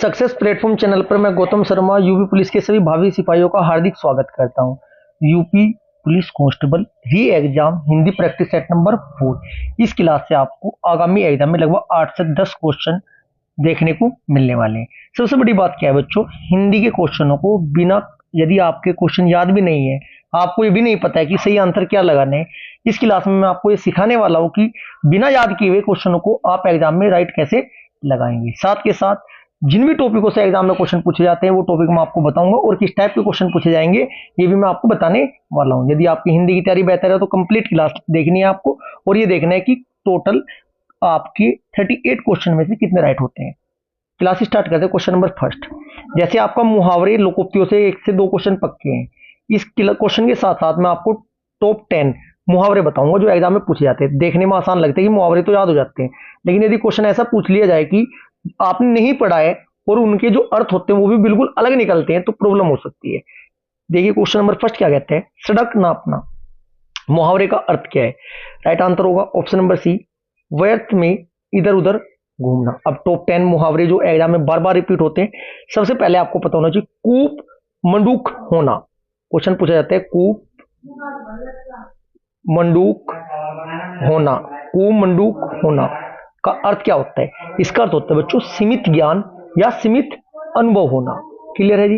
Success platform channel पर मैं Gautam Sharma UP police के सभी भावी सिपाहियों का हार्दिक स्वागत करता हूं। यूपी पुलिस कांस्टेबल री exam Hindi practice set number 4 इस क्लास से आपको आगामी एग्जाम में लगभग 8 से 10 क्वेश्चन देखने को मिलने वाले हैं। सबसे बड़ी बात क्या है बच्चों, हिंदी के क्वेश्चनों को बिना, यदि आपके क्वेश्चन याद भी नहीं है, आपको ये भी नहीं पता है कि सही आंसर क्या लगाने हैं, इस क्लास में मैं आपको ये सिखाने वाला हूं कि बिना याद किए हुए क्वेश्चनों को आप एग्जाम में राइट कैसे लगाएंगे। साथ के साथ जिन भी टॉपिकों से एग्जाम में क्वेश्चन पूछे जाते हैं वो टॉपिक मैं आपको बताऊंगा और किस टाइप के क्वेश्चन पूछे जाएंगे ये भी मैं आपको बताने वाला हूं। यदि आपकी हिंदी की तैयारी बेहतर है तो कंप्लीट क्लास देखनी है आपको और ये देखना है कि टोटल आपके 38 क्वेश्चन में से कितने राइट होते हैं। क्लास स्टार्ट करते हैं। क्वेश्चन नंबर फर्स्ट, जैसे आपका मुहावरे लोकोक्तियों से 1 से 2 क्वेश्चन पक्के हैं, इस क्वेश्चन के साथ साथ मैं आपको टॉप 10 मुहावरे बताऊंगा जो एग्जाम में पूछे जाते हैं। देखने में आसान लगते हैं कि मुहावरे तो याद हो जाते हैं, लेकिन यदि क्वेश्चन ऐसा पूछ लिया जाए कि आपने नहीं पढ़ा है और उनके जो अर्थ होते हैं वो भी बिल्कुल अलग निकलते हैं तो प्रॉब्लम हो सकती है। देखिए क्वेश्चन नंबर फर्स्ट क्या कहते हैं, सड़क नापना। मुहावरे का अर्थ क्या है? राइट आंसर होगा ऑप्शन नंबर सी, व्यर्थ में इधर उधर घूमना। अब टॉप 10 मुहावरे जो एग्जाम में बार बार रिपीट होते हैं, सबसे पहले आपको पता होना चाहिए कूप मंडूक होना। क्वेश्चन पूछा जाता है कूप मंडूक होना, कूप मंडूक होना का अर्थ क्या होता है? इसका अर्थ होता है बच्चों सीमित ज्ञान या सीमित अनुभव होना। क्लियर है जी।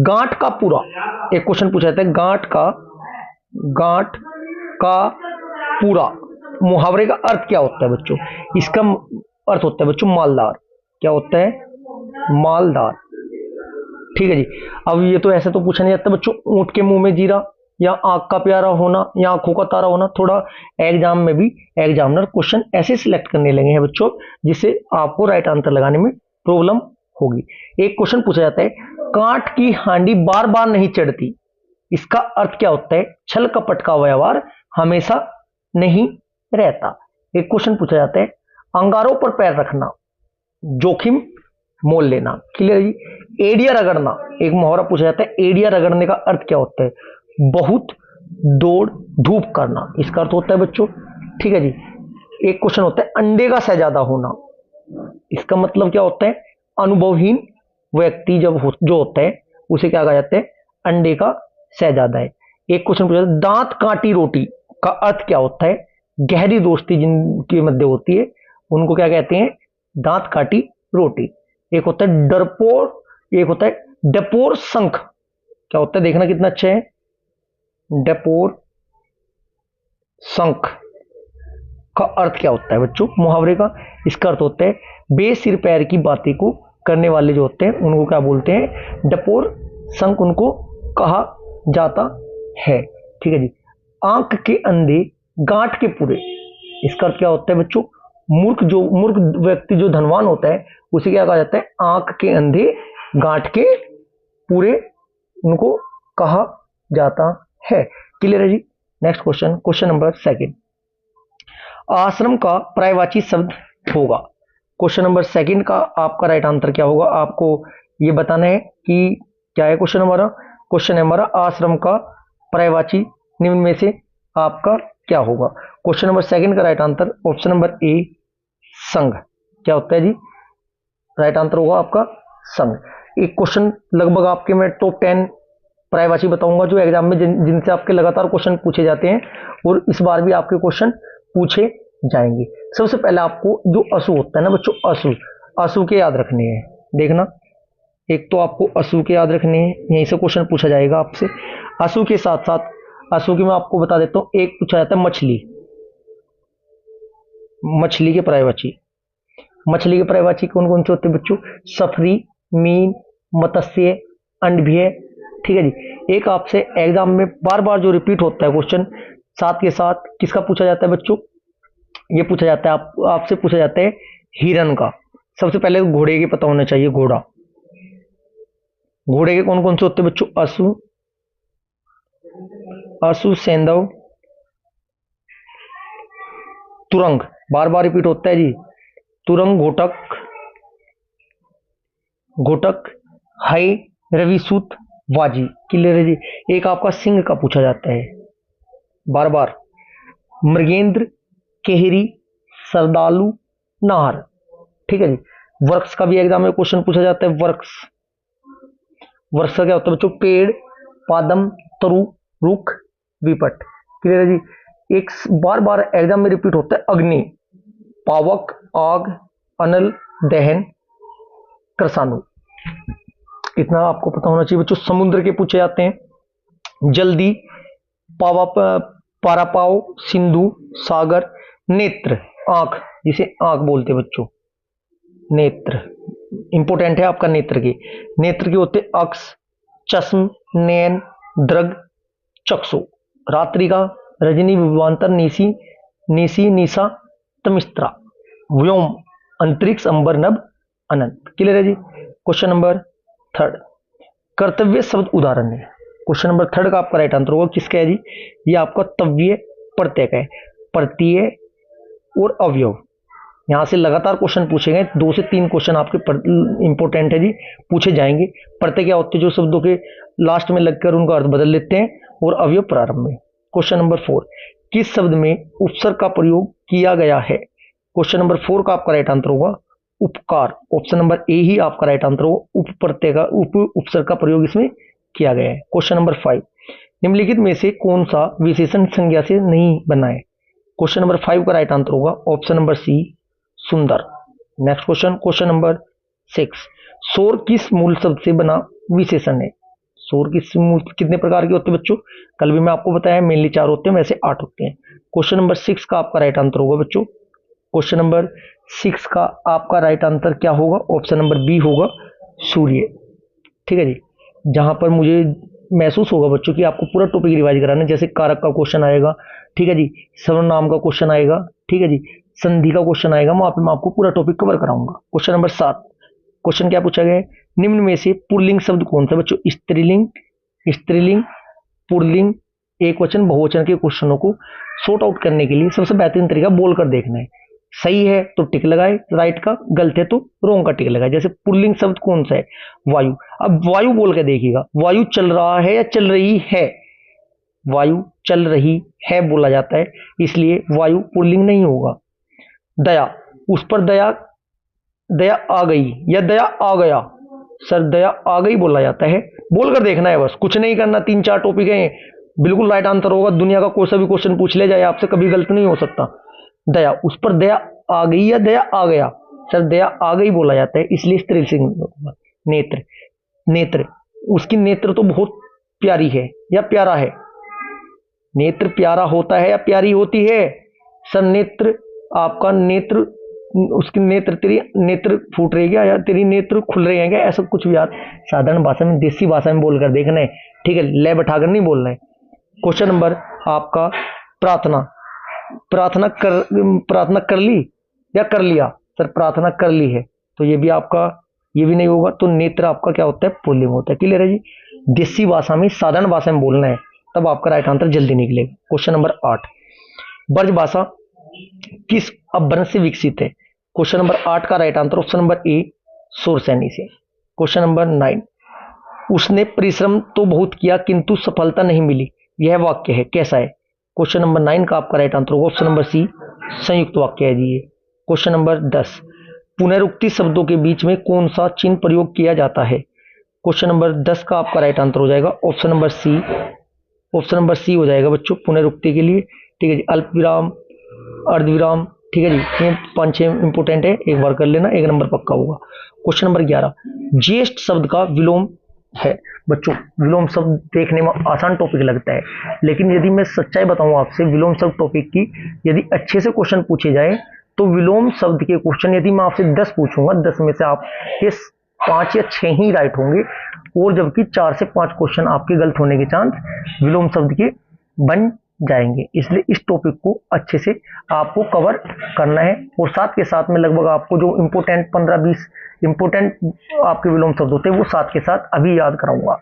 गांठ का पूरा, एक क्वेश्चन पूछा जाता है गांठ का पूरा मुहावरे का अर्थ क्या होता है बच्चों? इसका अर्थ होता है बच्चों मालदार। क्या होता है? मालदार। ठीक है जी। अब ये तो ऐसे तो पूछा नहीं जाता बच्चों, ऊंट के मुंह में जीरा या आंख का प्यारा होना या आंखों का तारा होना। थोड़ा एग्जाम में भी एग्जामिनर क्वेश्चन ऐसे सिलेक्ट करने लगे हैं बच्चों जिससे आपको राइट आंसर लगाने में प्रॉब्लम होगी। एक क्वेश्चन पूछा जाता है कांट की हांडी बार बार नहीं चढ़ती। इसका अर्थ क्या होता है? छल कपट का व्यवहार हमेशा नहीं रहता। एक क्वेश्चन पूछा जाता है अंगारों पर पैर रखना, जोखिम मोल लेना। क्लियर जी। एड़िया रगड़ना, एक मुहावरा पूछा जाता है एड़िया रगड़ने का अर्थ क्या होता है? बहुत दौड़ धूप करना, इसका अर्थ होता है बच्चों। ठीक है जी। एक क्वेश्चन होता है अंडे का शहजादा होना, इसका मतलब क्या होता है? अनुभवहीन व्यक्ति जो होता है उसे क्या कहा जाता है? अंडे का शहजादा है। एक क्वेश्चन पूछा है दांत काटी रोटी का अर्थ क्या होता है? गहरी दोस्ती जिनके मध्य होती है उनको क्या कहते हैं? दांत काटी रोटी। एक होता है डरपोर, एक होता है डपोर शंख। क्या होता है? देखना कितना अच्छा है, डपोर शंख का अर्थ क्या होता है बच्चों मुहावरे का? इसका अर्थ होता है बेसिर पैर की बातें को करने वाले जो होते हैं उनको क्या बोलते हैं? डपोर शंख उनको कहा जाता है। ठीक है जी। आंख के अंधे गांठ के पूरे, इसका अर्थ क्या होता है बच्चों? मूर्ख व्यक्ति जो धनवान होता है उसे क्या कहा जाता है? आंख के अंधे गांठ के पूरे उनको कहा जाता है। क्लियर है जी। Next question, question number second, आश्रम का पर्यायवाची शब्द होगा। क्वेश्चन नंबर सेकंड का आपका राइट आंसर क्या होगा? आपको ये बताना है कि क्या है क्वेश्चन हमारा। क्वेश्चन है हमारा आश्रम का पर्यायवाची निम्न में से आपका क्या होगा? क्वेश्चन नंबर सेकंड का राइट आंसर ऑप्शन नंबर ए, संघ। क्या होता है जी? राइट आंसर होगा आपका संघ। एक क्वेश्चन लगभग आपके मैं टॉप 10 पर्यायवाची बताऊंगा जो एग्जाम में जिनसे आपके लगातार क्वेश्चन पूछे जाते हैं और इस बार भी आपके क्वेश्चन पूछे जाएंगे। सबसे पहले आपको जो असु होता है ना बच्चों, असु के याद रखने हैं। देखना, एक तो आपको असु के याद रखने हैं, यहीं से क्वेश्चन पूछा जाएगा आपसे। असु के साथ साथ असु की मैं आपको बता देता हूं, एक पूछा जाता है मछली। मछली के पर्यायवाची, मछली के पर्यायवाची कौन कौन से होते हैं बच्चों? सफरी, मीन, मत्स्य, अंडभीय। ठीक है जी। एक आपसे एग्जाम में बार बार जो रिपीट होता है क्वेश्चन, साथ के साथ किसका पूछा जाता है बच्चों? ये पूछा जाता है आपसे पूछा जाता है हिरन का। सबसे पहले घोड़े के पता होना चाहिए, घोड़ा। घोड़े के कौन कौन से होते हैं बच्चों? असु, सेंधव, तुरंग, बार बार रिपीट होता है जी। तुरंग, घोटक, हाई, रविसूत, वाजी। क्लियर है जी। एक आपका सिंह का पूछा जाता है बार बार, मृगेंद्र, केहरी, सरदालू, नाहर। ठीक है जी। वर्क्स का भी एग्जाम में क्वेश्चन पूछा जाता है। वर्क्स, वर्क्स का क्या होता है बच्चों? पेड़, पादम, तरु, रुख, विपट। क्लियर है जी। एक बार बार एग्जाम में रिपीट होता है अग्नि, पावक, आग, अनल, दहन, कृषाणु। इतना आपको पता होना चाहिए बच्चों। समुद्र के पूछे जाते हैं। जल्दी, पावा, पारापाव, सिंधु, सागर, नेत्र, आंख, जिसे आंख बोलते हैं बच्चों, नेत्र। इंपोर्टेंट है आपका नेत्र की। नेत्र के होते अक्ष, चश्म, नैन, दृग, चक्षु। रात्रि का रजनी, विभवांतर, निशी, निशी, निशा, तमिस्त्रा। व्योम, अंतरिक्ष, अंबर, नभ, अनंत। क्लियर है जी। क्वेश्चन नंबर थर्ड, कर्तव्य शब्द उदाहरण है। क्वेश्चन नंबर थर्ड का आपका राइट आंसर होगा किसका है जी? ये आपका तव्य प्रत्यय का है। प्रत्यय और अवयव, यहां से लगातार क्वेश्चन पूछे गए। 2 से 3 क्वेश्चन आपके इंपोर्टेंट है जी, पूछे जाएंगे। प्रत्यय क्या होते हैं? जो शब्दों के लास्ट में लगकर उनका अर्थ बदल लेते हैं, और अवयव प्रारंभ में। क्वेश्चन नंबर 4, किस शब्द में उपसर्ग का प्रयोग किया गया है? क्वेश्चन नंबर 4 का आपका राइट आंसर होगा उपकार। ऑप्शन नंबर ए ही आपका राइट आंसर होगा। उप प्रत्यय का उपसर्ग का प्रयोग इसमें किया गया है। क्वेश्चन नंबर 5, निम्नलिखित में से कौन सा विशेषण संज्ञा से नहीं बना है? क्वेश्चन नंबर 5 का राइट आंसर होगा ऑप्शन नंबर सी, सुंदर। नेक्स्ट क्वेश्चन, क्वेश्चन नंबर 6, शोर किस मूल शब्द से बना विशेषण है? शोर किस मूल, कितने प्रकार के होते हैं बच्चों? कल भी मैं आपको बताया, मेनली 4 होते हैं, वैसे 8 होते हैं। क्वेश्चन नंबर 6 का आपका राइट आंसर होगा बच्चों, क्वेश्चन नंबर 6 का आपका राइट आंसर क्या होगा? ऑप्शन नंबर बी होगा, सूर्य। ठीक है जी। जहां पर मुझे महसूस होगा बच्चों कि आपको पूरा टॉपिक रिवाइज कराना है, जैसे कारक का क्वेश्चन आएगा, ठीक है जी, सर्वनाम का क्वेश्चन आएगा, ठीक है जी, संधि का क्वेश्चन आएगा, वहां पे मैं आपको पूरा टॉपिक कवर कराऊंगा। क्वेश्चन नंबर 7, क्वेश्चन क्या पूछा गया है? निम्न में से पुल्लिंग शब्द कौन सा बच्चों? स्त्रीलिंग, स्त्रीलिंग, पुल्लिंग, एक वचन, बहुवचन के क्वेश्चनों को सॉर्ट आउट करने के लिए सबसे बेहतरीन तरीका बोलकर देखना है। सही है तो टिक लगाए राइट का, गलत है तो रॉन्ग का टिक लगाए। जैसे पुल्लिंग शब्द कौन सा है? वायु। अब वायु बोल के देखिएगा, वायु चल रहा है या चल रही है? वायु चल रही है बोला जाता है, इसलिए वायु पुल्लिंग नहीं होगा। दया, उस पर दया, दया आ गई या दया आ गया? सर दया आ गई बोला जाता है। बोलकर देखना है बस, कुछ नहीं करना। 3-4 टॉपिक हैं, बिल्कुल राइट आंसर होगा। दुनिया का कोई सा भी क्वेश्चन पूछ ले जाए आपसे, कभी गलत नहीं हो सकता। दया, उस पर दया आ गई या दया आ गया? सर दया आ गई बोला जाता है, इसलिए स्त्रीलिंग होगा। नेत्र, नेत्र, उसकी नेत्र तो बहुत प्यारी है या प्यारा है? नेत्र प्यारा होता है या प्यारी होती है? सर नेत्र, आपका नेत्र, उसकी नेत्र, तेरी नेत्र फूट रही है या तेरी नेत्र खुल रहे हैं क्या? ऐसा कुछ भी आप साधारण भाषा में, देसी भाषा में बोलकर देखना है, ठीक है, ले बैठाकर नहीं बोलना है। क्वेश्चन नंबर आपका प्रार्थना, प्रार्थना कर ली या कर लिया? सर प्रार्थना कर ली है, तो ये भी आपका, ये भी नहीं होगा। तो नेत्र आपका क्या होता है? पुल्लिंग होता है। क्लियर है जी। देसी भाषा में, साधारण भाषा में बोलना है, तब आपका राइट आंसर जल्दी निकलेगा। क्वेश्चन नंबर 8, ब्रज भाषा किस अपभ्रंश से विकसित है? क्वेश्चन नंबर 8 का right answer option number A, Shauraseni से। क्वेश्चन नंबर 9, उसने परिश्रम तो बहुत किया किंतु सफलता नहीं मिली, यह वाक्य है, कैसा है? क्वेश्चन नंबर 9 का आपका राइट आंसर होगा ऑप्शन नंबर सी, संयुक्त वाक्य है जी ये। क्वेश्चन नंबर 10, पुनरुक्ति शब्दों के बीच में कौन सा चिन्ह प्रयोग किया जाता है? क्वेश्चन नंबर 10 का आपका राइट आंसर हो जाएगा option number C, option number C हो जाएगा बच्चों, पुनरुक्ति के लिए। ठीक है जी। अल्प विराम, अर्धविराम, ठीक है जी, ये 5-6 इंपोर्टेंट है, एक बार कर लेना, 1 नंबर पक्का होगा। क्वेश्चन नंबर 11, ज्येष्ठ शब्द का विलोम है बच्चों। विलोम शब्द देखने में आसान टॉपिक लगता है, लेकिन यदि मैं सच्चाई बताऊं आपसे, विलोम शब्द टॉपिक की यदि अच्छे से क्वेश्चन पूछे जाए तो विलोम शब्द के क्वेश्चन यदि मैं आपसे 10 पूछूंगा, 10 में से आपके 5 या 6 ही राइट होंगे, और जबकि 4 से 5 क्वेश्चन आपके गलत होने के चांस विलोम शब्द के बन जाएंगे। इसलिए इस टॉपिक को अच्छे से आपको कवर करना है, और साथ के साथ में लगभग आपको जो इंपोर्टेंट 15-20 इंपोर्टेंट आपके विलोम शब्द होते हैं वो साथ के साथ अभी याद कराऊंगा।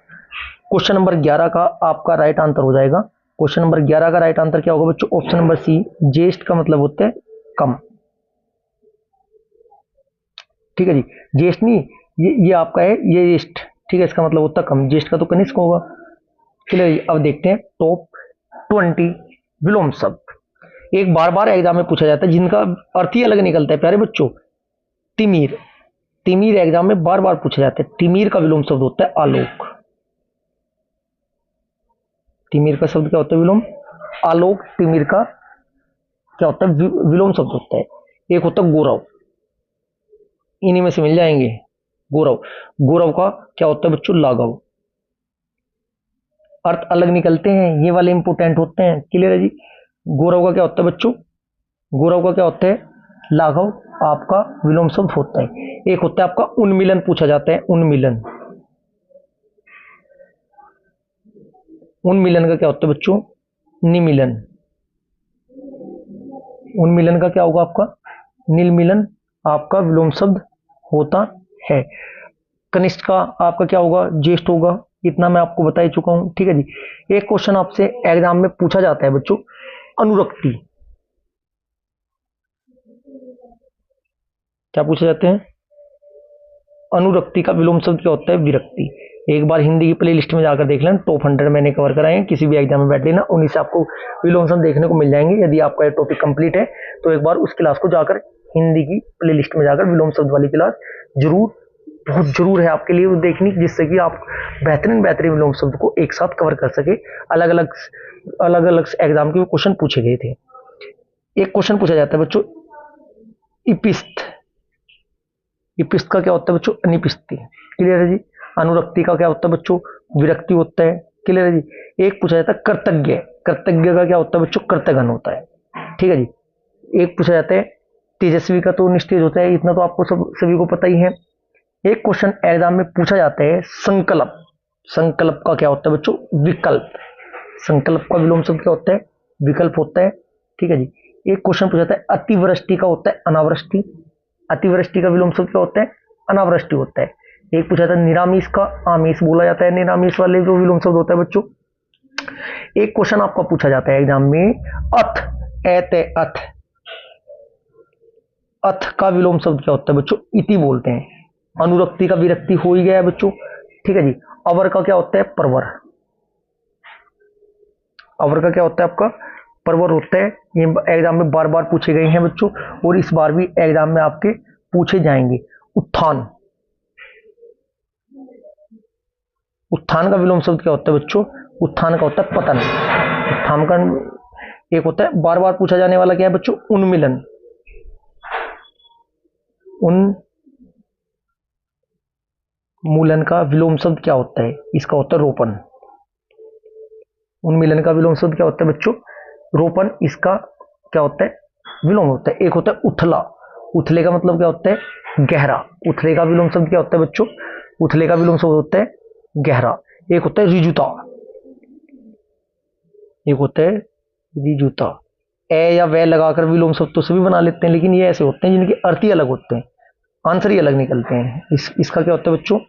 क्वेश्चन नंबर 11 का आपका राइट आंसर हो जाएगा, क्वेश्चन नंबर 11 का राइट आंसर क्या होगा बच्चों? ऑप्शन नंबर सी, ज्येष्ठ का मतलब होता है कम। ठीक है जी। ज्येष्ठ नहीं, ये आपका है, ये ज्येष्ठ, ठीक है, इसका मतलब होता है कम। ज्येष्ठ का तो कनिष्ठ होगा। चलिए अब देखते हैं टॉप 20 विलोम शब्द। एक बार बार एग्जाम में पूछा जाता है, जिनका अर्थ ही अलग निकलता है प्यारे बच्चों। तिमिर, तिमिर एग्जाम में बार बार पूछे जाते हैं। तिमिर का विलोम शब्द होता है आलोक। तिमिर का शब्द क्या होता है? विलोम। आलोक तिमिर का क्या होता है? विलोम शब्द होता है। एक होता है गौरव, इन्हीं में से मिल जाएंगे। गौरव, गौरव का क्या होता है बच्चों? लाघव। अर्थ अलग निकलते हैं, ये वाले इंपोर्टेंट होते हैं। क्लियर है जी? गौरव का क्या होता है बच्चों? गौरव का क्या होता है? लाघव आपका विलोम शब्द होता है। एक होता है आपका उन्मिलन, पूछा जाता है उन्मिलन। उन्मिलन का क्या होता है बच्चों? निमिलन। उन्मिलन का क्या होगा आपका? निलमिलन आपका विलोम शब्द होता है। कनिष्ठ का आपका क्या होगा? ज्येष्ठ होगा। इतना मैं आपको बता ही चुका हूं। ठीक है जी। एक क्वेश्चन आपसे एग्जाम में पूछा जाता है बच्चों, अनुरक्ति। क्या पूछे जाते हैं? अनुरक्ति का विलोम शब्द क्या होता है? विरक्ति। एक बार हिंदी की प्लेलिस्ट में जाकर देख लेना, टॉप 100 मैंने कवर कराए हैं, किसी भी एग्जाम में बैठ लेना, उन्हीं से आपको विलोम शब्द देखने को मिल जाएंगे। यदि आपका ये टॉपिक कंप्लीट है तो एक बार उस क्लास को जाकर, हिंदी की प्लेलिस्ट में जाकर विलोम शब्द वाली क्लास जरूर, बहुत जरूर है आपके लिए वो देखनी, जिससे कि आप बेहतरीन बेहतरीन विलोम शब्द को एक साथ कवर कर सके। अलग अलग एग्जाम के क्वेश्चन पूछे गए थे। एक क्वेश्चन पूछा जाता है बच्चों, इपिस्त। इपिस्त का क्या होता है बच्चों? अनिपिस्ती। क्लियर है जी? अनुरक्ति का क्या होता है बच्चों? विरक्ति होता है। क्लियर है जी? एक पूछा जाता है कर्तज्ञ। कर्तज्ञ का क्या होता है बच्चों? कर्तगन होता है। ठीक है जी। एक पूछा जाता है तेजस्वी का, तो निस्तेज होता है, इतना तो आपको सभी को पता ही है। एक क्वेश्चन एग्जाम में पूछा जाता है संकल्प। संकल्प का क्या होता है बच्चों? विकल्प। संकल्प का विलोम शब्द क्या होता है? विकल्प होता है। ठीक है जी। एक क्वेश्चन पूछा जाता है अतिवृष्टि का होता है अनावृष्टि। अतिवृष्टि का विलोम शब्द क्या होता है? अनावृष्टि होता है। एक पूछा था निरामिष का आमिष बोला जाता है, निरामिष वाले जो विलोम शब्द होता है बच्चों। एक क्वेश्चन आपका पूछा जाता है एग्जाम में, अथ, एते अथ। अथ का विलोम शब्द क्या होता है बच्चों? इति बोलते हैं। अनुरक्ति का विरक्ति हो ही गया है बच्चों। ठीक है जी। अवर का क्या होता है? परवर। अवर का क्या होता है आपका? परवर होता है। ये एग्जाम में बार बार पूछे गए हैं बच्चों, और इस बार भी एग्जाम में आपके पूछे जाएंगे। उत्थान। उत्थान का विलोम शब्द क्या होता है बच्चों? उत्थान का होता है पतन। उत्थान का एक होता है बार बार पूछा जाने वाला, क्या है बच्चों? उन्मिलन। उन्मूलन का विलोम शब्द क्या होता है? इसका होता है रोपण। उन्मिलन का विलोम शब्द क्या होता है बच्चों? रोपण। इसका क्या होता है? विलोम होता है। एक होता है उथला। उथले का मतलब क्या होता है? गहरा। उथले का विलोम शब्द क्या होता है बच्चों? उथले का विलोम शब्द होता है गहरा। एक होता है रिजुता। एक होता है रिजुता। ए या वे लगाकर विलोम शब्द तो सभी बना लेते हैं, लेकिन ये ऐसे होते हैं जिनके अर्थ ही अलग होते हैं, आंसर ही अलग निकलते हैं। इसका क्या होता है बच्चों?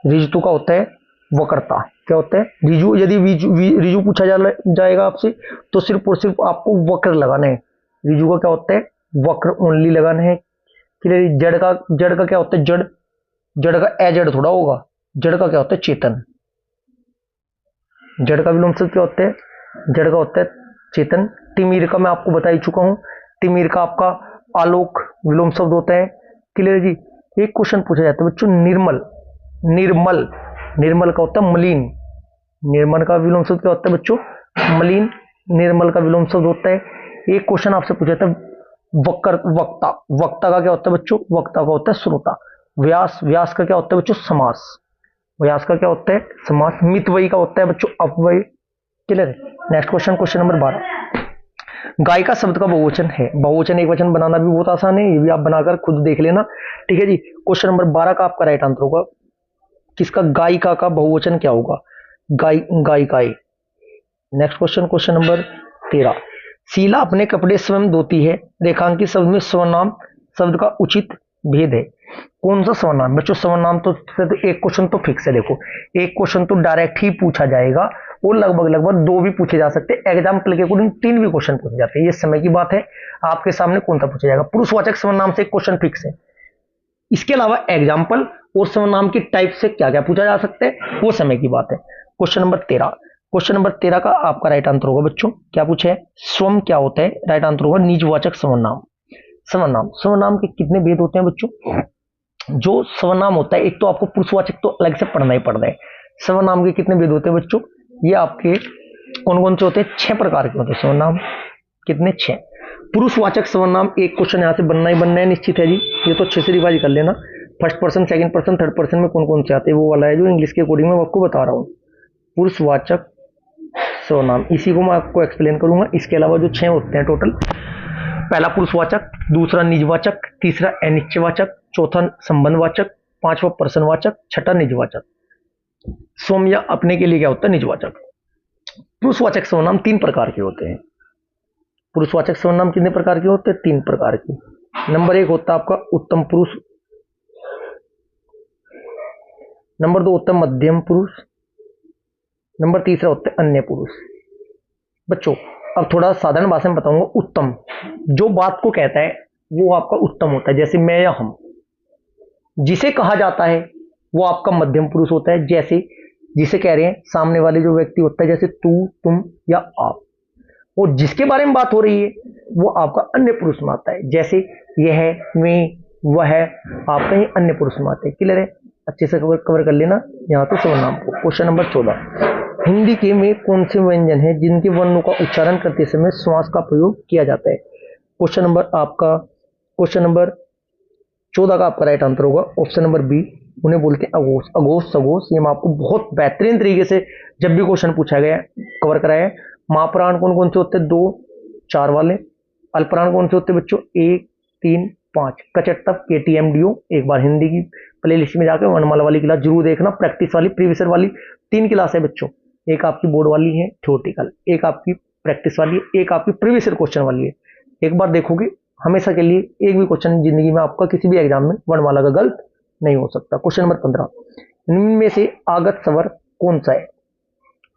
रिजतु का होता है वक्रता। क्या होता है? रिजु। यदि रिजु पूछा जाएगा आपसे, तो सिर्फ और सिर्फ आपको वक्र लगाना है। रिजु का क्या होता है? वक्र ओनली लगाना है। क्लियर? जड़ का क्या होता है? जड़। जड़ का एजड़ थोड़ा होगा। जड़ का क्या होता है? चेतन। जड़ का विलोम शब्द क्या होता है? जड़ का होता है चेतन। तिमिर का मैं आपको बता ही चुका हूं। तिमिर का आपका आलोक विलोम शब्द होता है। क्लियर जी? एक क्वेश्चन पूछा जाता है बच्चों, निर्मल। निर्मल। निर्मल का होता है मलिन। निर्मल का विलोम शब्द क्या होता है बच्चों? मलिन। निर्मल का विलोम शब्द होता है। एक क्वेश्चन आपसे पूछा जाता है वक्ता। वक्ता का क्या होता है बच्चों? वक्ता का होता है श्रोता। व्यास। व्यास का क्या होता है बच्चों? समास। व्यास का क्या होता है? समास। मितव्ययी का होता है बच्चों अपव्यय। Clear? Next question, question number 12। गायिका शब्द का बहुवचन है। बहुवचन एक वचन बनाना भी बहुत आसान है, ये भी आप बनाकर खुद देख लेना। ठीक है जी। क्वेश्चन नंबर 12 का आपका राइट आंसर होगा किसका? गायिका का बहुवचन क्या होगा? गायिकाएं। Next question, question number 13। Sheela अपने कपड़े स्वयं धोती है। रेखांकित शब्द में सर्वनाम शब्द का उचित भेद है। कौन सा सर्वनाम बच्चों? सर्वनाम तो एक क्वेश्चन तो फिक्स है। देखो, एक क्वेश्चन तो डायरेक्ट ही पूछा जाएगा, और लगभग 2 भी पूछे जा सकते हैं। एग्जाम्पल के अकॉर्डिंग 3 भी क्वेश्चन पूछे जाते हैं। ये समय की बात है, आपके सामने कौन सा पूछा जाएगा। पुरुषवाचक सर्वनाम से एक क्वेश्चन फिक्स है। इसके अलावा एग्जाम्पल और सर्वनाम की टाइप से क्या क्या पूछा जा सकता है, वो समय की बात है। Question number 13। क्वेश्चन नंबर 13 का आपका राइट आंसर होगा बच्चों, क्या पूछे है? स्वम क्या होता है? राइट आंसर होगा निजवाचक सर्वनाम। सर्वनाम। सर्वनाम के कितने भेद होते हैं बच्चों? जो सर्वनाम होता है, एक तो आपको पुरुषवाचक तो अलग से पढ़ना ही पड़ता है। सर्वनाम के कितने भेद होते हैं बच्चों? ये आपके कौन कौन से होते हैं? 6 प्रकार के होते हैं सर्वनाम। कितने? 6। पुरुषवाचक सर्वनाम, एक क्वेश्चन यहाँ से बनना ही बनना है, निश्चित है जी। ये तो अच्छे से रिवाइज कर लेना। First person, second person, third person में कौन कौन से आते हैं, वो वाला है जो इंग्लिश के अकॉर्डिंग मैं आपको बता रहा हूँ। पुरुषवाचक सर्वनाम, इसी को मैं आपको एक्सप्लेन करूंगा। इसके अलावा जो 6 होते हैं टोटल, पहला पुरुषवाचक, दूसरा निजवाचक, तीसरा अनिश्चयवाचक, चौथा संबंधवाचक, पांचवा प्रश्नवाचक, छठा निजवाचक। सौम्य अपने के लिए क्या होता है? निजवाचक। पुरुषवाचक सर्वनाम 3 प्रकार के होते हैं। पुरुषवाचक सर्वनाम कितने प्रकार के होते हैं? 3 प्रकार के। नंबर 1 होता है आपका उत्तम पुरुष, नंबर 2 होता है मध्यम पुरुष, नंबर तीसरा होता है अन्य पुरुष। बच्चों अब थोड़ा साधारण भाषा में बताऊंगा। उत्तम जो बात को कहता है वो आपका उत्तम होता है, जैसे मैं या हम। जिसे कहा जाता है वो आपका मध्यम पुरुष होता है, जैसे जिसे कह रहे हैं सामने वाले जो व्यक्ति होता है, जैसे तू, तुम या आप। और जिसके बारे में बात हो रही है वो आपका अन्य पुरुष में आता है, जैसे यह, मैं, वह, आपका ही अन्य पुरुष में आते हैं। क्लियर है? अच्छे से कवर कर लेना यहाँ तो सर्वनाम को। क्वेश्चन नंबर 14, हिंदी के में कौन से व्यंजन है जिनके वर्णों का उच्चारण करते समय श्वास का प्रयोग किया जाता है? क्वेश्चन नंबर 14 का आपका राइट आंसर होगा ऑप्शन नंबर बी। उन्हें बोलते हैं अघोष, अघोष, सघोष। ये मैं आपको बहुत बेहतरीन तरीके से जब भी क्वेश्चन पूछा गया कवर कराया है। महाप्राण कौन कौन से होते हैं? 2, 4 वाले। अल्पप्राण कौन से होते हैं बच्चों? 1, 3, 5। कचट्टप, KTMDO। एक बार हिंदी की प्ले लिस्ट में जाकर वर्णमाला वाली क्लास जरूर देखना, प्रैक्टिस वाली, प्रीवियसर वाली। 3 क्लास है बच्चों, एक आपकी बोर्ड वाली है थ्योरेटिकल, एक आपकी प्रैक्टिस वाली है, एक आपकी प्रीवियसर क्वेश्चन वाली है। एक बार देखोगे हमेशा के लिए एक भी क्वेश्चन जिंदगी में आपका किसी भी एग्जाम में वर्णमाला का गलत नहीं हो सकता। क्वेश्चन नंबर 15, निम्न में से आगत स्वर कौन सा है?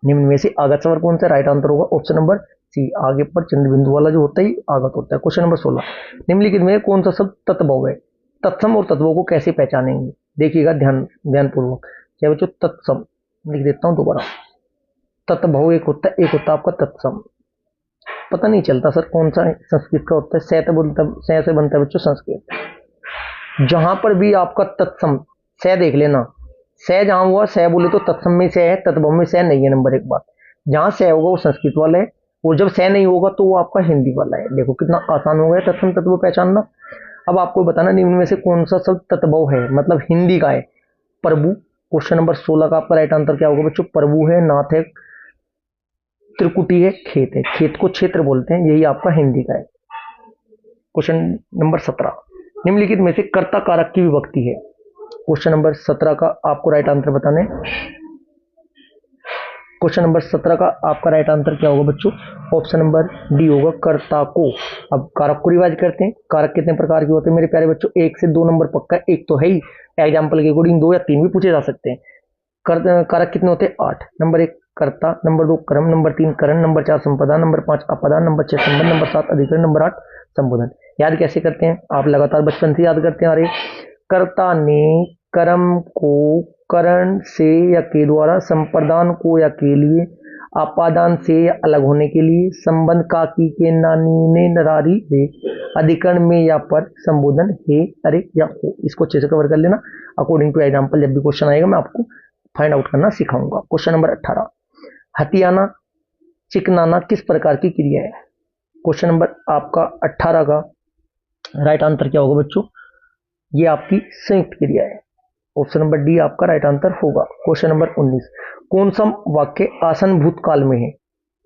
निम्न में से आगत स्वर कौन सा? राइट आंसर होगा ऑप्शन नंबर सी। आगे पर चंद्र बिंदु वाला जो होता है आगत होता है। क्वेश्चन नंबर 16, निम्नलिखित में कौन सा शब्द तत्भव है? तत्सम और तत्वों को कैसे पहचानेंगे? देखिएगा ध्यानपूर्वक। क्या बच्चों? तत्सम लिख देता हूं दोबारा। तत्भव एक होता है, एक होता है आपका तत्सम। पता नहीं चलता सर कौन सा संस्कृत का होता है। सै से बनता है बच्चों संस्कृत। जहां पर भी आपका तत्सम, सै देख लेना, सै जहां हुआ, सै बोले तो तत्सम में सै है, तत्भव में सै नहीं है। नंबर 1 बात, जहां सै होगा वो संस्कृत वाला है, और जब सै नहीं होगा तो वो आपका हिंदी वाला है। देखो कितना आसान हो गया तत्सम तत्व पहचानना। अब आपको बताना निम्न में से कौन सा शब्द तत्भव है, मतलब हिंदी का है? प्रभु। क्वेश्चन नंबर 16 का आपका राइट आंसर क्या होगा बच्चों? प्रभु है, नाथ है, त्रिकुटी है, खेत है। खेत को क्षेत्र बोलते हैं, यही आपका हिंदी का है। क्वेश्चन नंबर 17, निम्नलिखित में से कर्ता कारक की विभक्ति है? क्वेश्चन नंबर 17 का आपको राइट आंसर बताने। क्वेश्चन नंबर 17 का आपका राइट आंसर क्या होगा बच्चों? ऑप्शन नंबर डी होगा, कर्ता को। अब कारक को रिवाइज करते हैं। कारक कितने प्रकार के होते हैं मेरे प्यारे बच्चों? 1 से 2 नंबर पक्का, एक तो है ही, एग्जाम्पल के अकॉर्डिंग 2 या 3 भी पूछे जा सकते हैं। कारक कितने होते हैं? 8। नंबर 1 कर्ता, नंबर 2 कर्म, नंबर 3 करण, नंबर 4 संपदा, नंबर 5 अपदा, नंबर 6 संबंध, नंबर 7 अधिकरण, नंबर 8 संबोधन। याद कैसे करते हैं? आप लगातार बचपन से याद करते हैं। अरे कर्ता ने कर्म को करण से या के द्वारा, संप्रदान को या के लिए, अपादान से या अलग होने के लिए, संबंध का की के नानी ने नरारी रे, अधिकरण में या पर, संबोधन हे, अरे या हो। इसको अच्छे से कवर कर लेना। अकॉर्डिंग टू एग्जाम्पल जब भी क्वेश्चन आएगा मैं आपको फाइंड आउट करना सिखाऊंगा। क्वेश्चन नंबर 18, हथियाना चिकनाना किस प्रकार की क्रिया है? क्वेश्चन नंबर आपका 18 का राइट आंसर क्या होगा बच्चों? ये आपकी संयुक्त क्रिया है। ऑप्शन नंबर डी आपका राइट आंसर होगा। क्वेश्चन नंबर 19, कौन सा वाक्य आसान भूतकाल में है?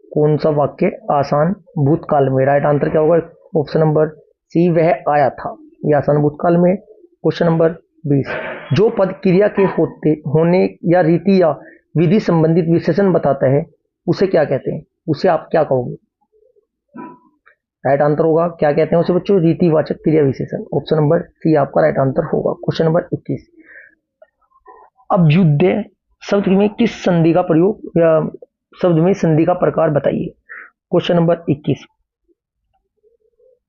कौन सा वाक्य आसान भूतकाल में? राइट आंसर क्या होगा? ऑप्शन नंबर सी, वह आया था। ये आसान भूतकाल में। क्वेश्चन नंबर 20, जो पद क्रिया के होने या रीति या विधि संबंधित विशेषण बताता है उसे क्या कहते हैं? उसे आप क्या कहोगे? राइट आंसर होगा, क्या कहते हैं उसे बच्चों? रीतिवाचक क्रिया विशेषण। ऑप्शन नंबर सी आपका राइट आंसर होगा। क्वेश्चन नंबर 21, अभ्युदय शब्द में किस संधि का प्रयोग या शब्द में संधि का प्रकार बताइए? क्वेश्चन नंबर 21,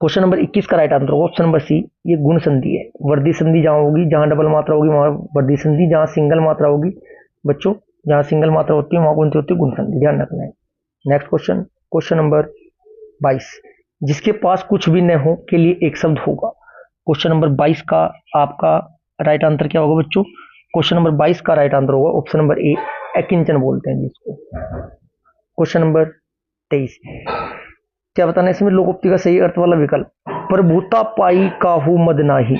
क्वेश्चन नंबर 21 का राइट आंसर होगा ऑप्शन नंबर सी, ये गुण संधि है। वर्दी संधि जहां होगी, जहां डबल मात्रा होगी वहां वर्दी संधि, जहां सिंगल मात्रा होगी बच्चों, जहां सिंगल मात्रा होती है वहां कौन सी होती है? गुण संधि। ध्यान रखना है। नेक्स्ट क्वेश्चन, क्वेश्चन नंबर 22, जिसके पास कुछ भी न हो के लिए एक शब्द होगा। क्वेश्चन नंबर 22 का आपका राइट आंसर क्या होगा बच्चों? क्वेश्चन नंबर 22 का राइट आंसर होगा ऑप्शन नंबर ए, अकिंचन बोलते हैं जिसको। क्वेश्चन नंबर 23, क्या बताना है इसमें? लोकोक्ति का सही अर्थ वाला विकल्प, प्रभुता पाई काहू मद नाही।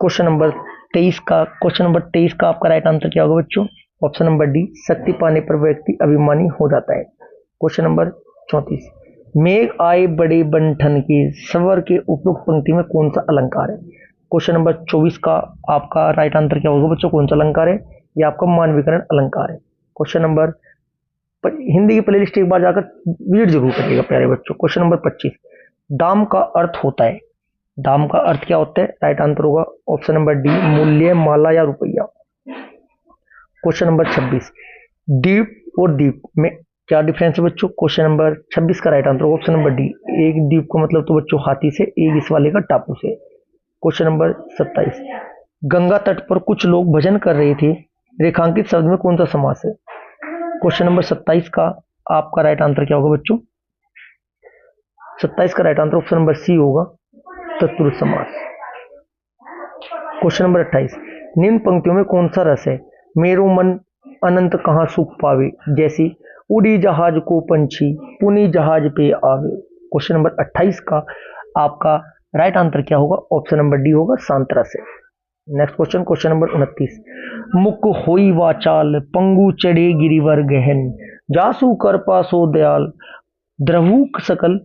क्वेश्चन नंबर 23 का आपका राइट आंसर क्या होगा बच्चों? ऑप्शन नंबर डी, शक्ति पाने पर व्यक्ति अभिमानी हो जाता है। क्वेश्चन नंबर 34, मेघ आए बड़े बंठन के, स्वर के उपयुक्त पंक्ति में कौन सा अलंकार है? क्वेश्चन नंबर 24 का आपका राइट आंसर क्या होगा बच्चों? कौन सा अलंकार है? ये आपका मानवीकरण अलंकार है। क्वेश्चन नंबर हिंदी की प्लेलिस्ट एक बार जाकर रीड जरूर करिएगा प्यारे बच्चों। क्वेश्चन नंबर 25, दाम का अर्थ होता है, दाम का अर्थ क्या होता है? राइट आंसर होगा ऑप्शन नंबर डी, मूल्य, माला या रुपया। क्वेश्चन नंबर 26, द्वीप और द्वीप में क्या डिफरेंस है बच्चों? क्वेश्चन नंबर 26 का राइट आंसर होगा ऑप्शन नंबर डी, एक द्वीप का मतलब तो बच्चों हाथी से, एक इस वाले का टापू से। क्वेश्चन नंबर 27, गंगा तट पर कुछ लोग भजन कर रहे थे, रेखांकित शब्द में कौन सा समास है? क्वेश्चन नंबर 27 का आपका राइट आंसर क्या होगा बच्चों? 27 का right answer option number C होगा, तत्पुरुष समास। क्वेश्चन नंबर 28, निम्न पंक्तियों में कौन सा रस है? मेरो मन अनंत कहाँ सुख पावे, जैसी उड़ी जहाज को पंछी पुनी जहाज पे आवे। क्वेश्चन नंबर 28 का आपका राइट आंसर क्या होगा? ऑप्शन नंबर डी होगा, शांत रस है। नेक्स्ट क्वेश्चन, क्वेश्चन नंबर 29, मुक होई वाचाल पंगु चढ़े गिरिवर गहन, जासु कर पासो दयाल द्रहु सकल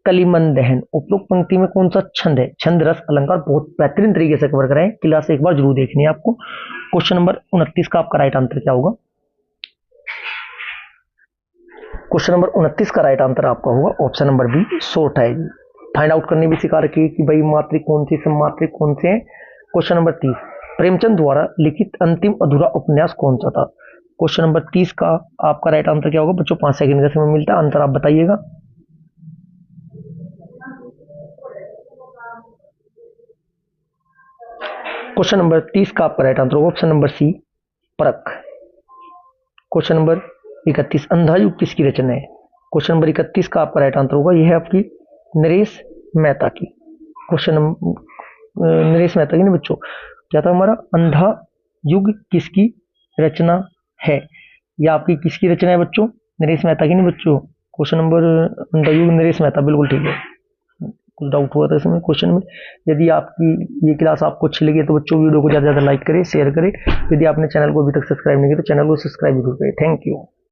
कलिमन दहन। उपयुक्त पंक्ति में कौन सा छंद है? छंद रस अलंकार बहुत बेहतरीन तरीके से कवर कराएं, क्लास एक बार जरूर देखनी है आपको। क्वेश्चन नंबर 29 का आपका राइट आंसर क्या होगा? क्वेश्चन नंबर 29 का राइट आंसर आपका होगा ऑप्शन नंबर बी, शॉर्ट है। फाइंड आउट करने भी सिखा रखी कि भाई मात्रिक कौन सी, सममात्रिक कौन से हैं। क्वेश्चन नंबर 30, प्रेमचंद द्वारा लिखित अंतिम अधूरा उपन्यास कौन सा था? क्वेश्चन नंबर 30 का आपका राइट आंसर क्या होगा बच्चों? 5 सेकंड का समय मिलता है, आंसर आप बताइएगा। क्वेश्चन नंबर 30 का आपका राइट आंसर होगा ऑप्शन नंबर सी, परख। क्वेश्चन नंबर 31, अंधा युग किसकी रचना है? क्वेश्चन नंबर 31 का आपका राइट आंसर होगा, यह है आपकी नरेश मेहता की। क्वेश्चन नरेश मेहता की नहीं बच्चों, क्या था हमारा? अंधा युग किसकी रचना है? यह आपकी किसकी रचना है बच्चों? नरेश मेहता की नहीं बच्चों। क्वेश्चन नंबर अंधा युग नरेश मेहता, बिल्कुल ठीक है। कुछ डाउट हुआ था इसमें क्वेश्चन में। यदि आपकी ये क्लास आपको अच्छी लगी तो बच्चों वीडियो को ज़्यादा से ज़्यादा लाइक करें, शेयर करें। यदि आपने चैनल को अभी तक सब्सक्राइब नहीं किया तो चैनल को सब्सक्राइब जरूर करें। Thank you.